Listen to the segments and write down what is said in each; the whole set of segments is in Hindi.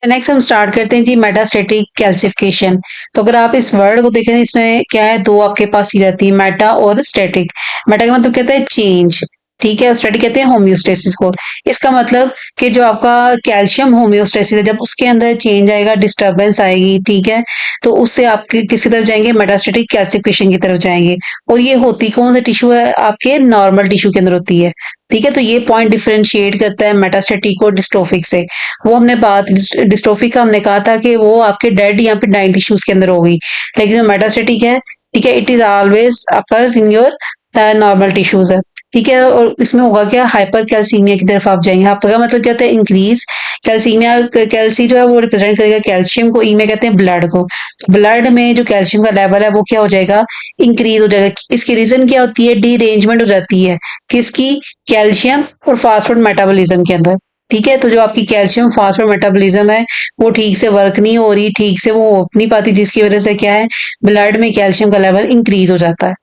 नेक्स्ट हम स्टार्ट करते हैं जी मेटास्टैटिक कैल्सिफिकेशन। तो अगर आप इस वर्ड को देखें इसमें क्या है, दो आपके पास चीज आती है, मेटा और स्टैटिक। मेटा का मतलब कहता है चेंज, ठीक है, और स्टैटिक कहते हैं होम्योस्टेसिस को। इसका मतलब कि जो आपका कैल्शियम होम्योस्टेसिस है, जब उसके अंदर चेंज आएगा, डिस्टर्बेंस आएगी, ठीक है, तो उससे आप किसकी तरफ जाएंगे, मेटास्टैटिक कैल्सिफिकेशन की तरफ जाएंगे। और ये होती कौन सा टिश्यू है, आपके नॉर्मल टिश्यू के अंदर होती है। ठीक है, तो ये पॉइंट डिफरेंशिएट करता है मेटास्टैटिक और डिस्ट्रोफिक से। वो हमने बात डिस्ट्रोफिक का हमने कहा था कि वो आपके डेड या फिर डाइंग टिश्यूज के अंदर होगी। लेकिन जो मेटास्टेटिक है, ठीक है, it is always occurs in your normal tissues है। ठीक है, और इसमें होगा क्या, हाइपर कैल्सीमिया की तरफ आप जाएंगे। हाइपर का मतलब क्या होता है, इंक्रीज। कैल्सीमिया, कैल्सी जो है वो रिप्रेजेंट करेगा कैल्शियम को, ई में कहते हैं ब्लड को। ब्लड में जो कैल्शियम का लेवल है वो क्या हो जाएगा, इंक्रीज हो जाएगा। इसकी रीजन क्या होती है, डी-अरेंजमेंट हो जाती है किसकी, कैल्शियम और फास्फोरेट मेटाबॉलिज्म के अंदर। ठीक है, तो जो आपकी कैल्शियम फास्फोरेट मेटाबॉलिज्म है वो ठीक से वर्क नहीं हो रही, ठीक से वो हो नहीं पाती, जिसकी वजह से क्या है, ब्लड में कैल्शियम का लेवल इंक्रीज हो जाता है।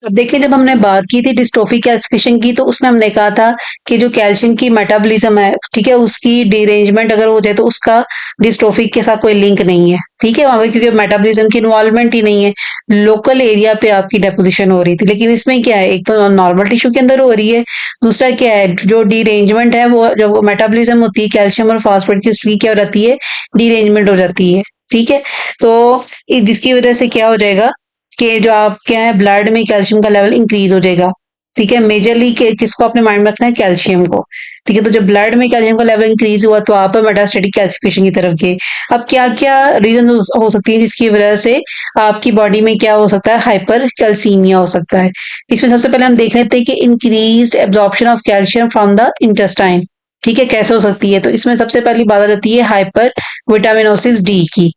अब देखिए, जब हमने बात की थी डिस्ट्रोफिक कैल्सिफिकेशन की, तो उसमें हमने कहा था कि जो कैल्शियम की मेटाबॉलिज्म है, ठीक है, उसकी डिरेंजमेंट अगर हो जाए तो उसका डिस्ट्रोफिक के साथ कोई लिंक नहीं है। ठीक है, वहां पे क्योंकि मेटाबॉलिज्म की इन्वॉल्वमेंट ही नहीं है, लोकल एरिया पे आपकी डेपोजिशन हो रही थी। लेकिन इसमें क्या है, एक तो नॉर्मल टिश्यू के अंदर हो रही है, दूसरा क्या है, जो डिरेंजमेंट है वो जब मेटाबॉलिज्म होती है कैल्शियम और फास्फोरेट की, उसकी क्या हो जाती है, डिरेंजमेंट हो जाती है। ठीक है, तो जिसकी वजह से क्या हो जाएगा कि जो आप क्या है, ब्लड में कैल्शियम का लेवल इंक्रीज हो जाएगा। ठीक है, मेजरली किसको अपने माइंड में रखना है, कैल्शियम को। ठीक है, तो जब ब्लड में कैल्शियम का लेवल इंक्रीज हुआ तो आप मेटास्टेटिक कैल्सिफिकेशन की तरफ गए। अब क्या क्या रीजन हो सकती है जिसकी वजह से आपकी बॉडी में क्या हो सकता है, हाइपर कैल्सीमिया हो सकता है। इसमें सबसे पहले हम देख लेते हैं कि increased absorption of calcium from the intestine. ठीक है, कैसे हो सकती है, तो इसमें सबसे पहली बात आ जाती है हाइपर विटामिनोसिस डी की।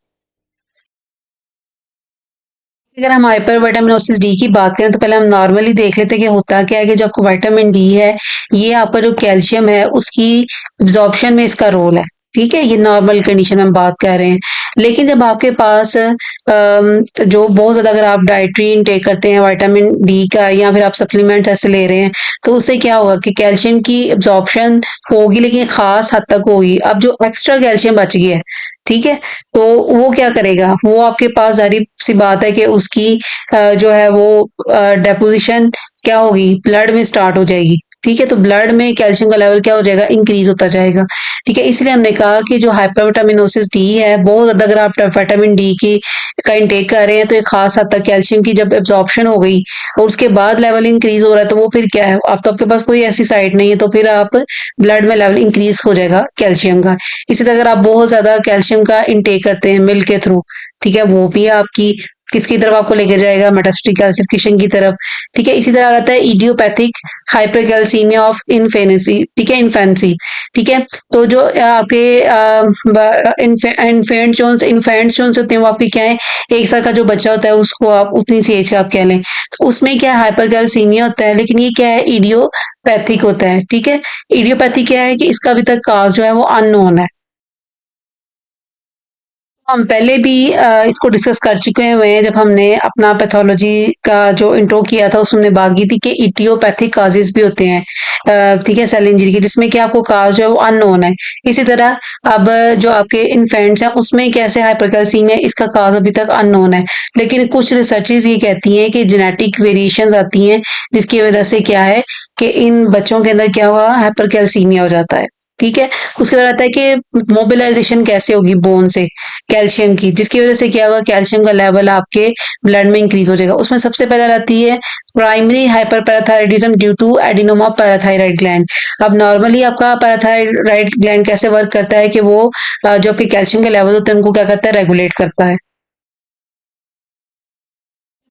अगर हम हाइपर विटामिनोसिस डी की बात करें तो पहले हम नॉर्मली देख लेते हैं कि होता क्या है, कि जो आपको विटामिन डी है, ये आपका जो कैल्शियम है उसकी एब्जॉर्प्शन में इसका रोल है। ठीक है, ये नॉर्मल कंडीशन में हम बात कर रहे हैं। लेकिन जब आपके पास जो बहुत ज्यादा अगर आप डाइटरी इनटेक करते हैं विटामिन डी का, या फिर आप सप्लीमेंट ऐसे ले रहे हैं, तो उससे क्या होगा कि कैल्शियम की एब्जॉर्प्शन होगी, लेकिन खास हद तक होगी। अब जो एक्स्ट्रा कैल्शियम बच गया है, ठीक है, तो वो क्या करेगा, वो आपके पास जारी सी बात है कि उसकी जो है वो डेपोजिशन क्या होगी, ब्लड में स्टार्ट हो जाएगी। ठीक है, तो ब्लड में कैल्शियम का लेवल क्या हो जाएगा, इंक्रीज होता जाएगा। ठीक है, इसलिए हमने कहा कि जो हाइपरविटामिनोसिस डी है, बहुत ज्यादा अगर आप विटामिन डी की का इंटेक कर रहे हैं, तो एक खास हद तक कैल्शियम की जब एब्जॉर्प्शन हो गई और उसके बाद लेवल इंक्रीज हो रहा है, तो वो फिर क्या है, अब तो आपके पास कोई ऐसी साइड नहीं है, तो फिर आप ब्लड में लेवल इंक्रीज हो जाएगा कैल्शियम का। इसी तरह अगर आप बहुत ज्यादा कैल्शियम का इंटेक करते हैं मिल्क के थ्रू, ठीक है, वो भी आपकी किसकी तरफ आपको लेके जाएगा, मेटास्टेटिक कैल्सिफिकेशन की तरफ। ठीक है, इसी तरह आता है इडियोपैथिक हाइपरकैल्सीमिया ऑफ इन्फेनेसी, ठीक है, इन्फेंसी। ठीक है, तो जो आपके इन्फेंट्स जो होते हैं वो आपके क्या है, एक साल का जो बच्चा होता है उसको आप उतनी सी एज का आप कह लें, तो उसमें क्या हाइपरकैल्सीमिया होता है। लेकिन ये क्या है, इडियोपैथिक होता है। ठीक है, इडियोपैथी क्या है कि इसका अभी तक काज जो है वो अननोन है। हम पहले भी इसको डिस्कस कर चुके हुए हैं, जब हमने अपना पैथोलॉजी का जो इंट्रो किया था उसमें बात की थी कि इटियोपैथिक काजेस भी होते हैं, ठीक है, सेल इंजरी की, जिसमें कि आपको काज जो है वो अननोन है। इसी तरह अब जो आपके इन्फेंट्स हैं उसमें कैसे हाइपरकैल्सीमिया, इसका काज अभी तक अननोन है। लेकिन कुछ रिसर्चेस ये कहती हैं कि जेनेटिक वेरिएशंस आती हैं, जिसकी वजह से क्या है कि इन बच्चों के अंदर क्या हुआ, हाइपरकैल्सीमिया हो जाता है। ठीक है, उसके बाद आता है कि मोबिलाइजेशन कैसे होगी बोन से कैल्शियम की, जिसकी वजह से क्या होगा, कैल्शियम का लेवल आपके ब्लड में इंक्रीज हो जाएगा। उसमें सबसे पहले आती है primary hyperparathyroidism due to adenoma parathyroid gland. अब नॉर्मली आपका पैराथायराइड ग्लैंड कैसे वर्क करता है कि वो जो आपके कैल्शियम के लेवल होते हैं उनको क्या करता है, रेगुलेट करता है।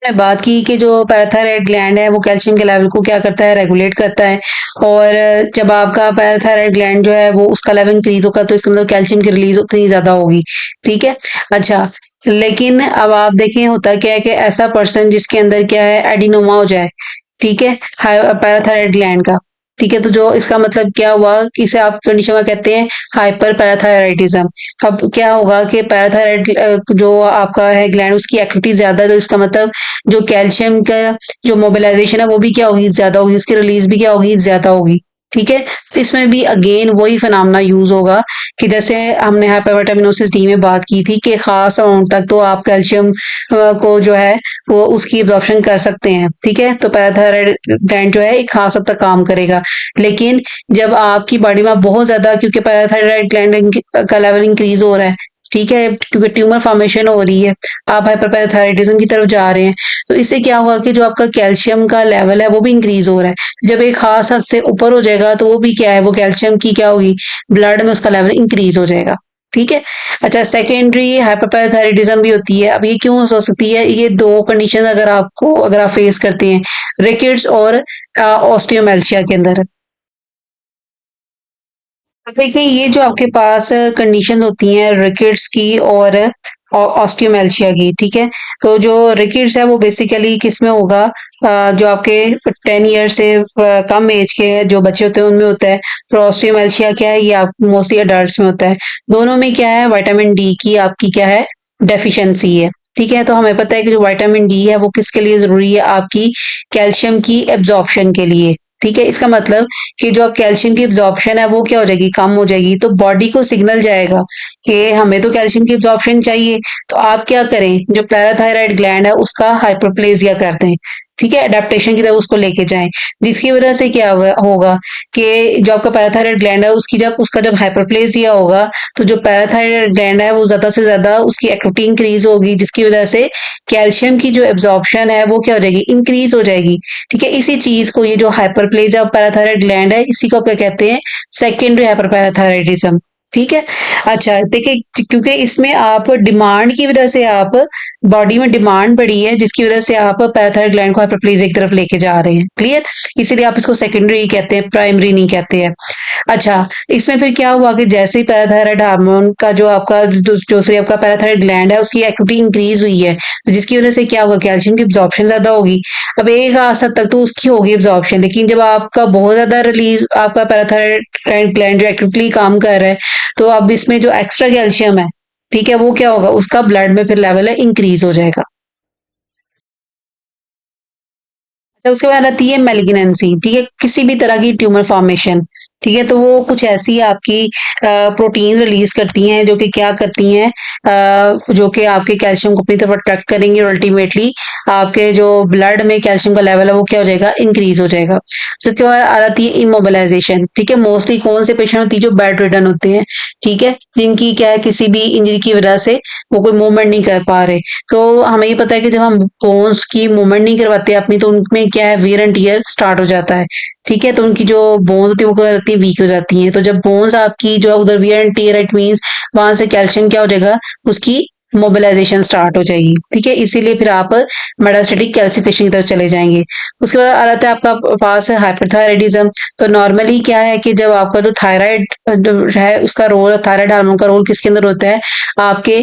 हमने बात की कि जो पैराथायराइड ग्लैंड है वो कैल्शियम के लेवल को क्या करता है, रेगुलेट करता है। और जब आपका पैराथायराइड ग्लैंड जो है वो उसका लेवल इंक्रीज होगा, तो इसका मतलब कैल्शियम की रिलीज उतनी ज्यादा होगी। ठीक है, अच्छा, लेकिन अब आप देखें होता क्या है कि ऐसा पर्सन जिसके अंदर क्या है, एडिनोमा हो जाए, ठीक है, पैराथायराइड ग्लैंड का, ठीक है, तो जो इसका मतलब क्या हुआ, इसे आप कंडीशन का कहते हैं हाइपर पैराथायराइडिज्म। अब क्या होगा कि पैराथायराइड जो आपका है ग्लैंड, उसकी एक्टिविटी ज्यादा है, तो इसका मतलब जो कैल्शियम का जो मोबिलाइजेशन है वो भी क्या होगी, ज्यादा होगी, उसकी रिलीज भी क्या होगी, ज्यादा होगी। ठीक है। तो इसमें भी अगेन वही फिनोमेना यूज होगा कि जैसे हमने हाइपरविटामिनोसिस डी में बात की थी कि खास अमाउंट तक तो आप कैल्शियम को जो है वो उसकी एब्जॉर्प्शन कर सकते हैं, ठीक है। तो पैराथायराइड ग्लैंड जो है एक खास हद तक काम करेगा। लेकिन जब आपकी बॉडी में बहुत ज्यादा, क्योंकि पैराथायराइड ग्लैंड का लेवल इंक्रीज हो रहा है, ठीक है, क्योंकि ट्यूमर फॉर्मेशन हो रही है, आप हाइपरपैराथायराइडिज्म की तरफ जा रहे हैं, तो इससे क्या होगा कि जो आपका कैल्शियम का लेवल है वो भी इंक्रीज हो रहा है। जब एक खास हद से ऊपर हो जाएगा तो वो भी क्या है, वो कैल्शियम की क्या होगी, ब्लड में उसका लेवल इंक्रीज हो जाएगा, ठीक है। अच्छा, सेकेंडरी हाइपरपैराथायराइडिज्म भी होती है। अब ये क्यों हो सकती है, ये दो कंडीशन अगर आप फेस करते हैं, रिकेट्स और ऑस्टियोमेल्शिया के अंदर। अब देखिए, ये जो आपके पास कंडीशन होती हैं रिकेट्स की और ऑस्टियोमेल्शिया की, ठीक है। तो जो रिकेट्स है वो बेसिकली किस में होगा, जो आपके 10 ईयर से कम एज के जो बच्चे होते हैं उनमें होता है। तो ऑस्टियोमेल्शिया क्या है, ये आप मोस्टली अडल्ट में होता है। दोनों में क्या है, विटामिन डी की आपकी क्या है, डेफिशिएंसी है, ठीक है। तो हमें पता है कि जो विटामिन डी है वो किसके लिए जरूरी है, आपकी कैल्शियम की एब्जॉर्प्शन के लिए, ठीक है। इसका मतलब कि जो आप कैल्शियम की एब्जॉर्प्शन है वो क्या हो जाएगी, कम हो जाएगी। तो बॉडी को सिग्नल जाएगा कि हमें तो कैल्शियम की एब्जॉर्प्शन चाहिए, तो आप क्या करें, जो पैराथायराइड ग्लैंड है उसका हाइपरप्लेजिया कर दें, ठीक है, अडेप्टेशन की तरफ उसको लेके जाएं। जिसकी वजह से क्या होगा कि जो आपका पैराथायराइड ग्लैंड है जब हाइपरप्लेजिया होगा, तो जो पैराथायराइड ग्लैंड है वो ज्यादा से ज्यादा उसकी एक्टिविटी इंक्रीज होगी, जिसकी वजह से कैल्शियम की जो एब्जॉर्प्शन है वो क्या हो जाएगी, इंक्रीज हो जाएगी, ठीक है। इसी चीज को, ये जो हाइपरप्लेजिया ऑफ पैराथायराइड ग्लैंड है, इसी को क्या कहते हैं, सेकेंडरी हाइपरपैराथायराइडिज्म, ठीक है। अच्छा देखिए, क्योंकि इसमें आप डिमांड की वजह से आप बॉडी में डिमांड बढ़ी है, जिसकी वजह से आप पैराथायराइड ग्लैंड को हाइपरप्लेजिया की तरफ लेके जा रहे हैं, क्लियर। इसीलिए आप इसको सेकेंडरी कहते हैं, प्राइमरी नहीं कहते हैं। अच्छा, इसमें फिर क्या हुआ कि जैसे ही पैराथायराइड हार्मोन का जो आपका दूसरी आपका पैराथायराइड ग्लैंड है उसकी एक्टिविटी इंक्रीज हुई है, तो जिसकी वजह से क्या हुआ, कैल्शियम की एब्जॉर्प्शन ज्यादा होगी। अब एक हद तक तो उसकी होगी एब्जॉर्प्शन, लेकिन जब आपका बहुत ज्यादा रिलीज, आपका पैराथायराइड ग्लैंड जो एक्टिवली काम कर रहा है, तो अब इसमें जो एक्स्ट्रा कैल्शियम है, ठीक है, वो क्या होगा, उसका ब्लड में फिर लेवल है इंक्रीज हो जाएगा। अच्छा, उसके बाद आती है मेलिग्नेंसी, ठीक है, किसी भी तरह की ट्यूमर फॉर्मेशन, ठीक है। तो वो कुछ ऐसी आपकी प्रोटीन रिलीज करती हैं जो कि क्या करती हैं, जो कि आपके कैल्शियम को अपनी तरफ अट्रैक्ट करेंगे और अल्टीमेटली आपके जो ब्लड में कैल्शियम का लेवल है वो क्या हो जाएगा, इंक्रीज हो जाएगा। तो उसके बाद आ जाती है इमोबिलाइजेशन, ठीक है। मोस्टली कौन से पेशेंट होती है, जो बेड रिडन होते हैं, ठीक है, जिनकी क्या है, किसी भी इंजरी की वजह से वो कोई मूवमेंट नहीं कर पा रहे। तो हमें ये पता है कि जब हम बोन्स की मूवमेंट नहीं करवाते अपनी, तो उनमें क्या है, वियर एंड टियर स्टार्ट हो जाता है, ठीक है। तो उनकी जो बोन्स होती है वो क्या हो जाती है, वीक हो जाती है। तो जब बोन्स आपकी जो है उधर wear and tear, it means वहां से कैल्शियम क्या हो जाएगा, उसकी मोबिलाइजेशन स्टार्ट हो जाएगी, ठीक है। इसीलिए फिर आप मेटास्टेटिक कैल्सिफिकेशन की तरफ चले जाएंगे। उसके बाद आ जाता है आपका पास है हाइपरथायराइडिज्म। तो नॉर्मली क्या है कि जब आपका जो थायराइड है उसका रोल, थायराइड हार्मोन का रोल किसके अंदर होता है, आपके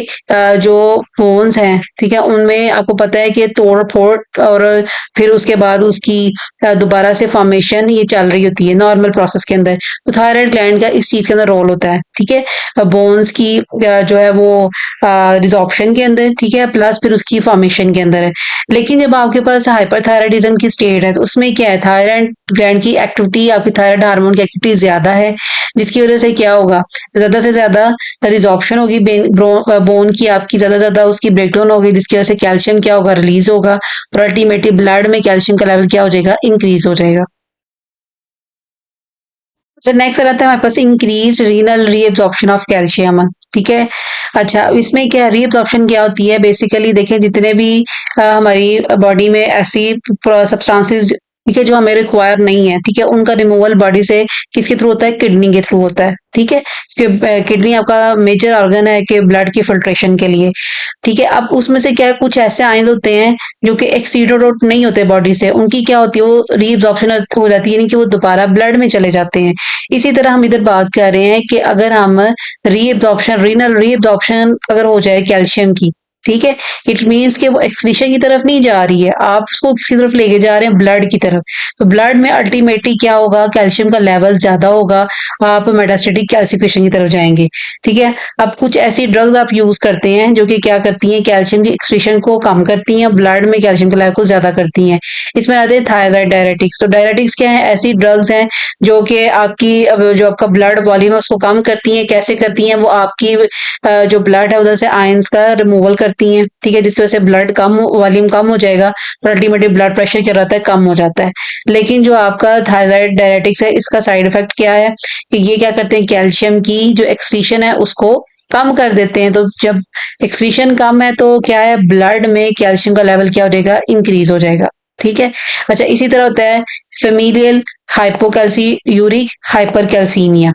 जो बोन्स हैं, ठीक है, उनमें आपको पता है कि तोड़ फोड़ और फिर उसके बाद उसकी दोबारा से फॉर्मेशन ये चल रही होती है नॉर्मल प्रोसेस के अंदर। तो थायराइड ग्लैंड का इस चीज के अंदर रोल होता है, ठीक है, बोन्स की जो है वो रिजॉर्प्शन के अंदर, ठीक है, प्लस फिर उसकी फॉर्मेशन के अंदर है। लेकिन जब आपके पास हाइपरथायराइडिज्म की स्टेट है, तो उसमें क्या है, थायराइड ग्लैंड की एक्टिविटी, आपकी थायराइड हार्मोन की एक्टिविटी ज्यादा है, जिसकी वजह से क्या होगा, ज्यादा से ज्यादा रिजॉर्प्शन होगी, बोन की आपकी ज्यादा से ज्यादा उसकी ब्रेकडाउन होगी, जिसकी वजह से कैल्शियम क्या होगा, रिलीज होगा, और अल्टीमेटली ब्लड में कैल्शियम का लेवल क्या हो जाएगा, इंक्रीज हो जाएगा। तो नेक्स्ट आता है हमारे पास increase renal reabsorption of calcium, ठीक है। अच्छा, इसमें क्या रीअब्जॉर्प्शन क्या होती है, बेसिकली देखें, जितने भी हमारी बॉडी में ऐसी सब्सटेंसेस, ठीक है, जो हमें रिक्वायर नहीं है, ठीक है, उनका रिमूवल बॉडी से किसके थ्रू होता है, किडनी के थ्रू होता है, ठीक है। क्योंकि किडनी आपका मेजर ऑर्गन है कि ब्लड की फिल्ट्रेशन के लिए, ठीक है। अब उसमें से क्या है, कुछ ऐसे आयंस होते हैं जो कि एक्सीडोड नहीं होते बॉडी से, उनकी क्या होती है, वो रीअब्जॉर्प्शन हो जाती है, यानी कि वो दोबारा ब्लड में चले जाते हैं। इसी तरह हम इधर बात कर रहे हैं कि अगर हम रीअब्जॉर्प्शन, रीनल रीअब्जॉर्प्शन अगर हो जाए कैल्शियम की, ठीक है। इट मीन्स कि वो एक्सक्रीशन की तरफ नहीं जा रही है, आप उसको किसी तरफ लेके जा रहे हैं, ब्लड की तरफ। तो ब्लड में अल्टीमेटली क्या होगा, कैल्शियम का लेवल ज्यादा होगा, आप मेटास्टेटिक कैल्सिफिकेशन की तरफ जाएंगे। ठीक है। अब कुछ ऐसी ड्रग्स आप यूज करते हैं जो कि क्या करती हैं, कैल्शियम की एक्सक्रीशन को कम करती हैं, ब्लड में कैल्शियम के लेवल को ज्यादा करती हैं। इसमें आते हैं थायराइड डायरेटिक्स। तो डायरेटिक्स क्या है, ऐसी ड्रग्स हैं जो कि आपकी जो आपका ब्लड वॉल्यूम है उसको कम करती हैं। कैसे करती हैं, वो आपकी जो ब्लड है उधर से आयंस का रिमूवल करती हैं। ठीक है, जिसकी वजह से ब्लड कम, वॉल्यूम कम हो जाएगा और अल्टीमेटली ब्लड प्रेशर क्या रहता है, कम हो जाता है। लेकिन जो आपका थायराइड डायरेटिक्स है, इसका साइड इफेक्ट क्या है कि ये क्या करते हैं, कैल्शियम की जो एक्सक्रीशन है उसको कम कर देते हैं। तो जब एक्सक्रीशन कम है तो क्या है, ब्लड में कैल्शियम का लेवल क्या हो जाएगा, इंक्रीज हो जाएगा। ठीक है। अच्छा, इसी तरह होता है फेमिलियल हाइपोकैल्सी यूरिक हाइपरकैल्सीमिया।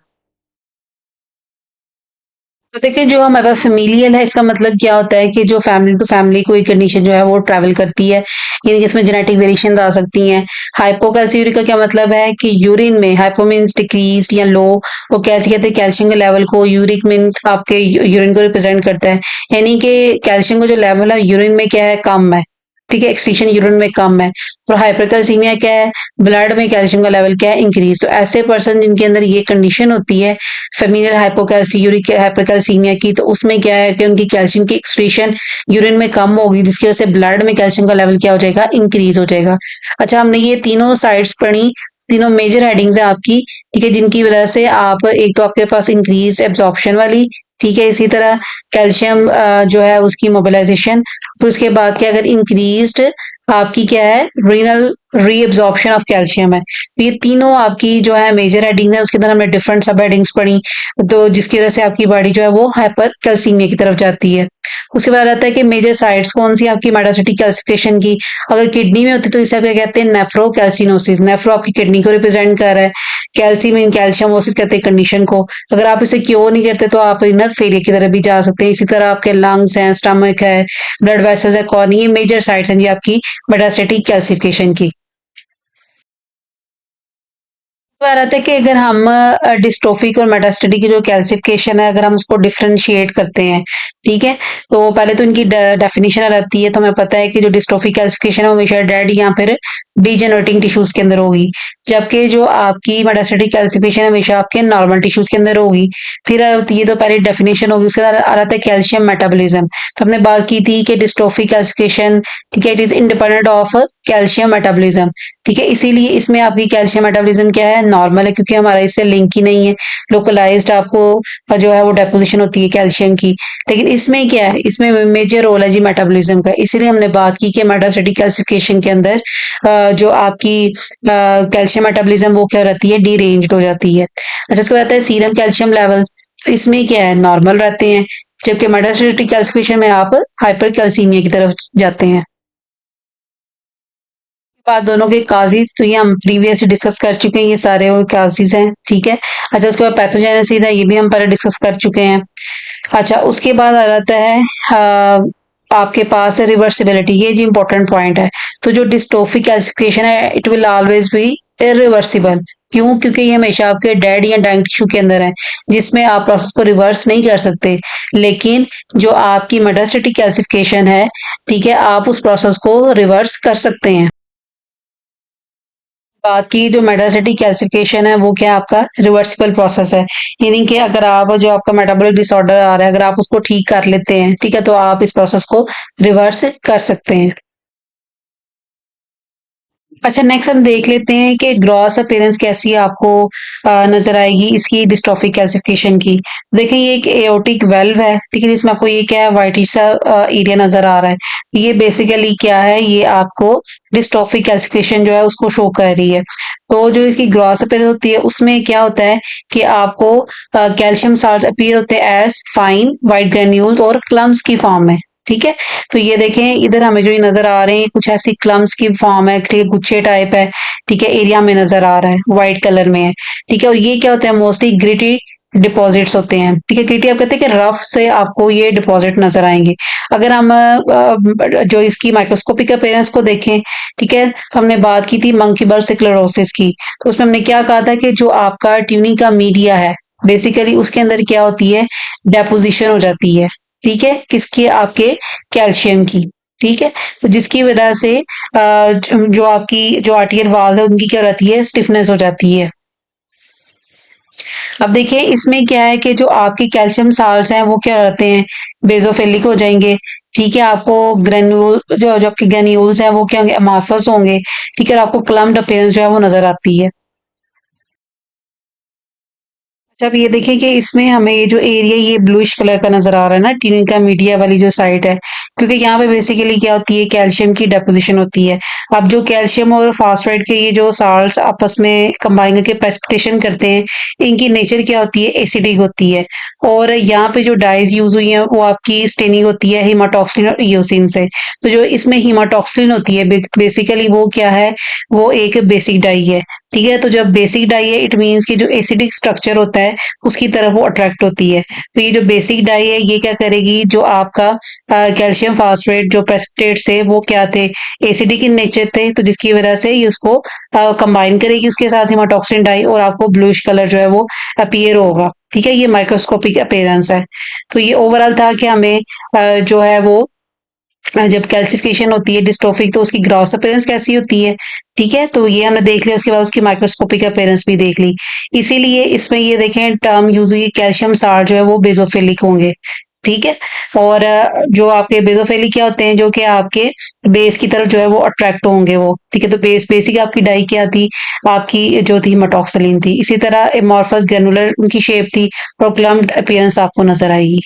तो देखिए, जो हमारे पास फेमिलियल है, इसका मतलब क्या होता है कि जो फैमिली टू फैमिली कोई कंडीशन जो है वो ट्रैवल करती है, यानी कि इसमें जेनेटिक वेरिएशन आ सकती हैं। हाइपोकैल्सियूरिक का क्या मतलब है कि यूरिन में, हाइपो मीन्स डिक्रीज या लो, वो कैसे कहते हैं, कैल्शियम के लेवल को, यूरिक मीन्स आपके यूरिन को रिप्रेजेंट करता है, यानी कि कैल्शियम का जो लेवल है यूरिन में क्या है, कम है। ठीक है, एक्सक्रीशन यूरिन में कम है। और हाइपरकैल्सीमिया क्या है, ब्लड में कैल्शियम का लेवल क्या है, इंक्रीज। तो ऐसे पर्सन जिनके अंदर ये कंडीशन होती है फेमिनिल हाइपोकैल्सी यूरिक हाइपरकैल्सीमिया की, तो उसमें क्या है कि उनकी कैल्शियम की एक्सक्रीशन यूरिन में कम होगी, जिसकी वजह से ब्लड में कैल्शियम का लेवल क्या हो जाएगा, इंक्रीज हो जाएगा। अच्छा, हमने ये तीनों साइड्स पढ़ी, तीनों मेजर हेडिंग्स है आपकी। ठीक है, जिनकी वजह से आप, एक तो आपके पास इंक्रीज एब्जॉर्प्शन वाली, ठीक है, इसी तरह कैल्शियम जो है उसकी मोबिलाइजेशन, फिर उसके बाद क्या, अगर इंक्रीज्ड आपकी क्या है, रीनल रीअब्जॉर्प्शन ऑफ कैल्शियम है। तो ये तीनों आपकी जो है मेजर हेडिंग है, उसके अंदर हमने डिफरेंट सब हेडिंग्स पढ़ी, तो जिसकी वजह से आपकी बॉडी जो है वो हाइपर कैल्सीमिया की तरफ जाती है। उसके बाद आता है कि मेजर साइट्स कौन सी आपकी मेटास्टेटिक कैल्सिफिकेशन की। अगर किडनी में होती तो इसे आप क्या कहते हैं, नेफ्रोकैल्सिनोसिस। नेफ्रो आपकी किडनी को रिप्रेजेंट कर रहा है, कैल्सी मीन कैल्शियमोसिस कहते हैं कंडीशन को। अगर आप इसे क्योर नहीं करते तो आप रिनल फेलियर की तरफ भी जा सकते हैं। इसी तरह आपके लंग्स हैं, स्टमक है, ब्लड वेसल्स है, कॉर्नी, ये मेजर साइट्स हैं जी आपकी मेटास्टेटिक कैल्सिफिकेशन की। बार आता है कि अगर हम डिस्ट्रोफिक और मेटास्टेटिक की जो कैल्सिफिकेशन है, अगर हम उसको डिफरेंशिएट करते हैं, ठीक है, तो पहले तो इनकी डेफिनेशन रहती है। तो हमें पता है कि जो डिस्ट्रोफिक कैल्सिफिकेशन है वो हमेशा डेड या फिर डीजेनरेटिंग टिश्यूज के अंदर होगी, जबकि जो आपकी मेटास्टेटिक कैल्सिफिकेशन हमेशा आपके नॉर्मल टिश्यूज के अंदर होगी। फिर ये तो पहले डेफिनेशन होगी, उसके बाद आ रहा है कैल्शियम मेटाबॉलिज्म। तो हमने बात की थी कि डिस्ट्रोफिक कैल्सिफिकेशन, ठीक है, it is independent of calcium metabolism. ठीक है, इसीलिए इसमें आपकी कैल्शियम मेटाबॉलिज्म क्या है, नॉर्मल है, क्योंकि हमारा इससे लिंक ही नहीं है। लोकलाइज्ड आपको जो है वो डेपोजिशन होती है कैल्शियम की। लेकिन इसमें क्या है, इसमें मेजर रोल है जी मेटाबॉलिज्म का। इसीलिए हमने बात की कि मेटास्टेटिक कैल्सिफिकेशन के अंदर जो आपकी कैल्शियम मेटाबॉलिज्म वो क्या रहती है, डीरेंज्ड हो जाती है। अच्छा, उसके बाद आता है सीरम कैल्शियम लेवल। इसमें क्या है, नॉर्मल रहते हैं, जबकि मेटास्टेटिक कैल्सिफिकेशन में आप हाइपर कैल्सीमिया की तरफ जाते हैं। बाद दोनों के काजीज तो ये हम प्रीवियसली डिस्कस कर चुके हैं, ये सारे वो काजीज हैं। ठीक है। अच्छा, उसके बाद पैथोजेनेसिस है, ये भी हम पहले डिस्कस कर चुके हैं। अच्छा, उसके बाद आ जाता है आपके पास रिवर्सिबिलिटी, ये जी इंपॉर्टेंट पॉइंट है। तो जो डिस्ट्रोफिक कैल्सिफिकेशन है, it will always be irreversible. क्यों? क्योंकि ये हमेशा आपके डेड या डाइंग टिश्यू के अंदर है, जिसमें आप प्रोसेस को रिवर्स नहीं कर सकते। लेकिन जो आपकी मेटास्टेटिक कैल्सिफिकेशन है, ठीक है, आप उस प्रोसेस को रिवर्स कर सकते हैं। बाकी जो मेटास्टेटिक कैल्सिफिकेशन है वो क्या है, आपका रिवर्सिबल प्रोसेस है। यानी कि अगर आप, जो आपका मेटाबॉलिक डिसऑर्डर आ रहा है, अगर आप उसको ठीक कर लेते हैं, ठीक है, तो आप इस प्रोसेस को रिवर्स कर सकते हैं। अच्छा, नेक्स्ट हम देख लेते हैं कि ग्रॉस अपीयरेंस कैसी आपको नजर आएगी इसकी डिस्ट्रॉफिक कैल्सिफिकेशन की। देखें, ये एक एओर्टिक वेल्व है, ठीक है, जिसमें आपको ये क्या है, व्हाइटिश सा एरिया नजर आ रहा है। ये बेसिकली क्या है, ये आपको डिस्ट्रॉफिक कैल्सिफिकेशन जो है उसको शो कर रही है। तो जो इसकी ग्रॉस अपीयरेंस होती है उसमें क्या होता है कि आपको कैल्शियम साल्ट अपीयर होते हैं एज फाइन व्हाइट ग्रेन्यूल्स और क्लम्स की फॉर्म में। ठीक है। तो ये देखें, इधर हमें जो ये नजर आ रहे हैं कुछ ऐसी क्लम्स की फॉर्म है, ठीक है, गुच्छे टाइप है। ठीक है, एरिया में नजर आ रहा है, व्हाइट कलर में है। ठीक है, और ये क्या होता है, मोस्टली ग्रिटी डिपॉजिट्स होते हैं। ठीक है, ग्रिटी आप कहते हैं कि रफ से आपको ये डिपॉजिट नजर आएंगे। अगर हम जो इसकी माइक्रोस्कोपिक अपीयरेंस को देखें, ठीक है, तो हमने बात की थी मंकी बर्ग स्क्लेरोसिस की। तो उसमें हमने क्या कहा था कि जो आपका ट्यूनिंग का मीडिया है, बेसिकली उसके अंदर क्या होती है, डेपोजिशन हो जाती है। ठीक है, किसकी? आपके कैल्शियम की। ठीक है, तो जिसकी वजह से जो आपकी जो आर्टियल वाल्व है उनकी क्या रहती है? स्टिफनेस हो जाती है। अब देखिए इसमें क्या है कि जो आपके कैल्शियम साल्ट्स हैं वो क्या रहते हैं? बेसोफिलिक हो जाएंगे। ठीक है, आपको ग्रेन्यूल जो जो आपके ग्रेन्यूल्स हैं वो क्या होंगे? अमार्फस होंगे। ठीक है, और आपको क्लम्प्ड अपीयरेंस जो है वो नजर आती है। अच्छा, अब ये देखिए कि इसमें हमें ये जो एरिया ये ब्लूइश कलर का नज़र आ रहा है ना, टिनिका मीडिया वाली जो साइट है, क्योंकि यहाँ पे बेसिकली क्या होती है? कैल्शियम की डेपोज़िशन होती है। अब जो कैल्शियम और फास्फेट के ये जो साल्ट्स आपस में कंबाइन करके प्रेसिपिटेशन करते हैं, इनकी नेचर क्या होती है? एसिडिक होती है। और यहाँ पे जो डाइज़ यूज़ हुई हैं, वो आपकी स्टेनिंग होती है हीमाटॉक्सिलिन और ईओसिन से। तो जो इसमें हीमाटॉक्सिलिन होती है बेसिकली वो क्या है? वो एक बेसिक डाई है। ठीक है, तो जब बेसिक डाई है इट मीन्स कि जो एसिडिक स्ट्रक्चर होता है उसकी तरफ वो अट्रैक्ट होती है। तो ये जो बेसिक डाई है ये क्या करेगी? जो आपका कैल्शियम फास्फेट जो प्रेसिपिटेट्स थे वो क्या थे? एसिडिक इन नेचर थे, तो जिसकी वजह से ये उसको कंबाइन करेगी उसके साथ हिमाटॉक्सिन डाई और आपको ब्लूइश कलर जो है वो अपीयर होगा। ठीक है, ये माइक्रोस्कोपिक अपीयरेंस है। तो ये ओवरऑल था कि हमें जो है वो जब कैल्सिफिकेशन होती है डिस्ट्रोफिक तो उसकी ग्रॉस अपीयरेंस कैसी होती है। ठीक है, तो ये हमने देख लिया, उसके बाद उसकी माइक्रोस्कोपिक अपीयरेंस भी देख ली। इसीलिए इसमें ये देखें टर्म यूज हुई कैल्शियम साल्ट जो है वो बेसोफिलिक होंगे। ठीक है, और जो आपके बेसोफिलिक क्या होते हैं? जो कि आपके बेस की तरफ जो है वो अट्रैक्ट होंगे वो। ठीक है, तो बेसिक आपकी डाई क्या थी? आपकी जो थी मेटॉक्सिलिन थी। इसी तरह एमॉर्फस ग्रेनुलर उनकी शेप थी और क्लम्प्ड अपीयरेंस आपको नजर आएगी।